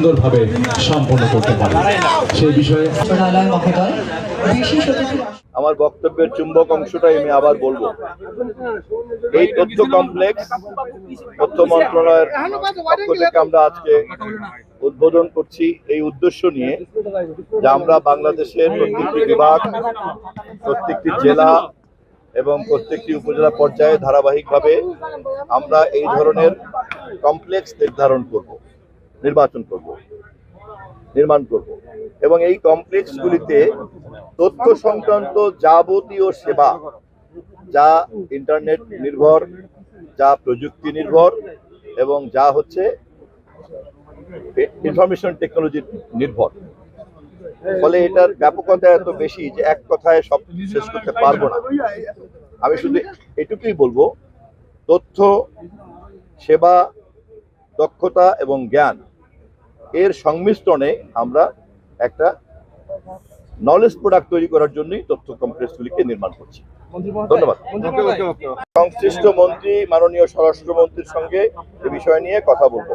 সুন্দরভাবে সম্পন্ন করতে পারি। সেই বিষয়ে আমার বক্তব্যের চুম্বক অংশটাই আমি আবার বলবো, এই তথ্য কমপ্লেক্স তথ্য মন্ত্রণালয়ের পক্ষ থেকে আমরা আজকে উদ্বোধন করছি এই উদ্দেশ্য নিয়ে যে আমরা বাংলাদেশের প্রত্যেকটি বিভাগ, প্রত্যেকটি জেলা এবং প্রত্যেকটি উপজেলা পর্যায়ে ধারাবাহিকভাবে আমরা এই ধরনের কমপ্লেক্স নির্মাণ করব এবং এই কমপ্লেক্সগুলিতে তথ্য সংক্রান্ত যাবতীয় সেবা, যা ইন্টারনেট নির্ভর, যা প্রযুক্তি নির্ভর এবং যা হচ্ছে ইনফরমেশন টেকনোলজি নির্ভর, ফলে এটার ব্যাপকতা এত বেশি যে এক কথায় সব শেষ করতে পারবো না। আমি শুধু এটুকুই বলবো, তথ্য, সেবা, দক্ষতা এবং জ্ঞান এর সংমিশ্রণে আমরা একটা নলেজ প্রোডাক্ট তৈরি করার জন্যই তথ্য কমপ্লেক্সগুলিকে নির্মাণ করছি। ধন্যবাদ। সংশ্লিষ্ট মন্ত্রী, মাননীয় স্বরাষ্ট্রমন্ত্রীর সঙ্গে এ বিষয় নিয়ে কথা বলবো।